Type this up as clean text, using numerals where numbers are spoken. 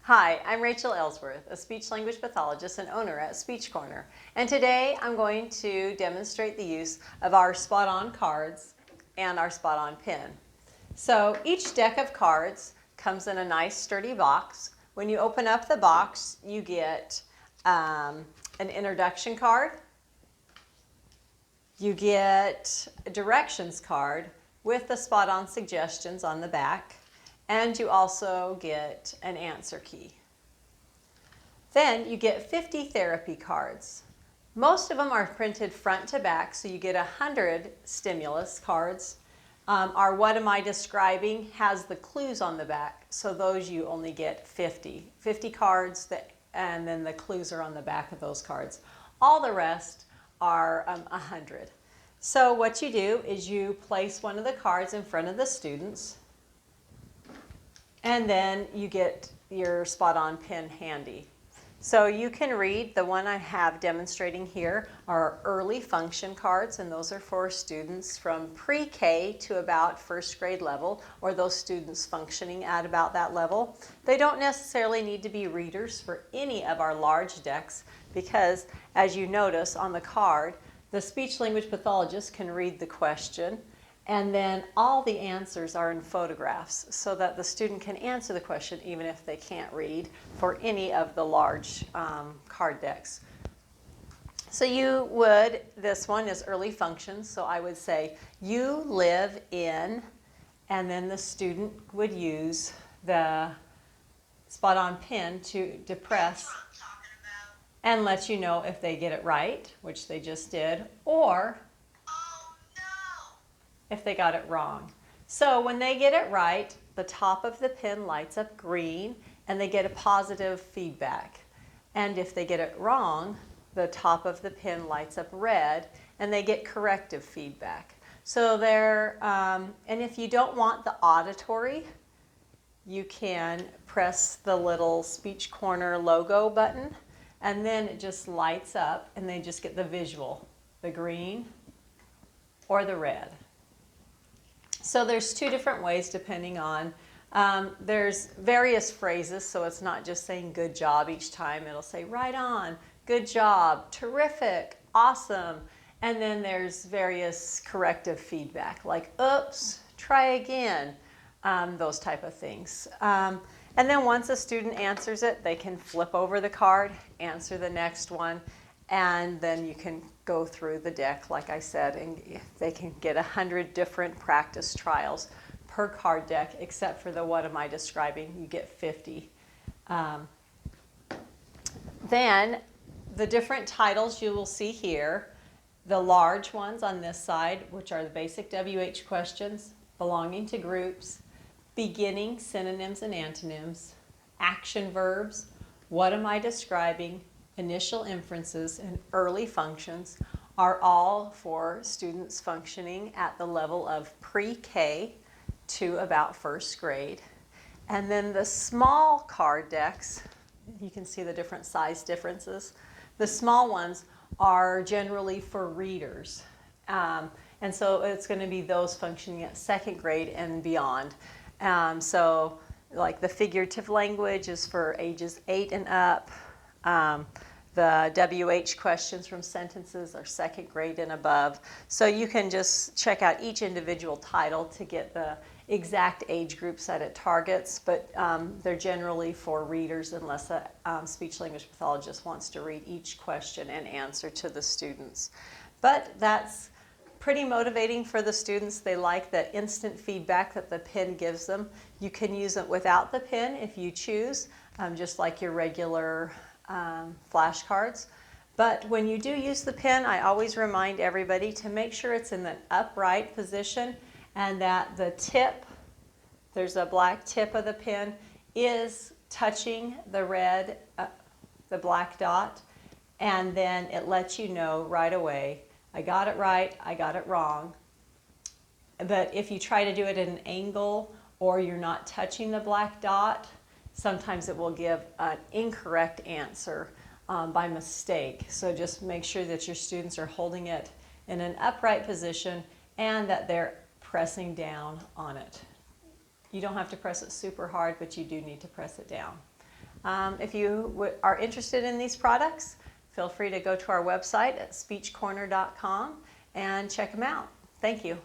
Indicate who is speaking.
Speaker 1: Hi, I'm Rachel Ellsworth, a speech-language pathologist and owner at Speech Corner. And today I'm going to demonstrate the use of our spot-on cards and our spot-on pen. So each deck of cards comes in a nice sturdy box. When you open up the box, you get an introduction card. You get a directions card with the spot-on suggestions on the back. And you also get an answer key. Then you get 50 therapy cards. Most of them are printed front to back, so you get 100 stimulus cards. Our What Am I Describing has the clues on the back, so those you only get 50. 50 cards, and then the clues are on the back of those cards. All the rest are 100. So what you do is you place one of the cards in front of the students, and then you get your spot-on pen handy. So you can read, the one I have demonstrating here are early function cards, and those are for students from pre-K to about first grade level, or those students functioning at about that level. They don't necessarily need to be readers for any of our large decks because, as you notice on the card, the speech-language pathologist can read the question, and then all the answers are in photographs so that the student can answer the question even if they can't read for any of the large card decks. So this one is early functions, so I would say, you live in, and then the student would use the spot-on pen to depress and let you know if they get it right, which they just did, or if they got it wrong. So when they get it right, the top of the pen lights up green and they get a positive feedback. And if they get it wrong, the top of the pen lights up red and they get corrective feedback. So and if you don't want the auditory, you can press the little Speech Corner logo button, and then it just lights up and they just get the visual, the green or the red. So there's two different ways depending on, there's various phrases, so it's not just saying good job each time. It'll say right on, good job, terrific, awesome. And then there's various corrective feedback like oops, try again, those type of things. And then once a student answers it, they can flip over the card, answer the next one, and then you can go through the deck, like I said, and they can get 100 different practice trials per card deck, except for the What Am I Describing? You get 50. Then the different titles you will see here, the large ones on this side, which are the basic WH questions, belonging to groups, beginning synonyms and antonyms, action verbs, what am I describing, initial inferences, and early functions are all for students functioning at the level of pre-K to about first grade. And then the small card decks, you can see the different size differences. The small ones are generally for readers. And so it's going to be those functioning at second grade and beyond. So like the figurative language is for ages 8 and up. The WH questions from sentences are second grade and above. So you can just check out each individual title to get the exact age groups that it targets, but they're generally for readers unless a speech-language pathologist wants to read each question and answer to the students. But that's pretty motivating for the students. They like the instant feedback that the pen gives them. You can use it without the pen if you choose, just like your regular flashcards. But when you do use the pen, I always remind everybody to make sure it's in the upright position and that the tip, there's a black tip of the pen, is touching the red, the black dot, and then it lets you know right away, I got it right, I got it wrong. But if you try to do it at an angle or you're not touching the black dot, sometimes it will give an incorrect answer by mistake. So just make sure that your students are holding it in an upright position and that they're pressing down on it. You don't have to press it super hard, but you do need to press it down. If you are interested in these products, feel free to go to our website at speechcorner.com and check them out. Thank you.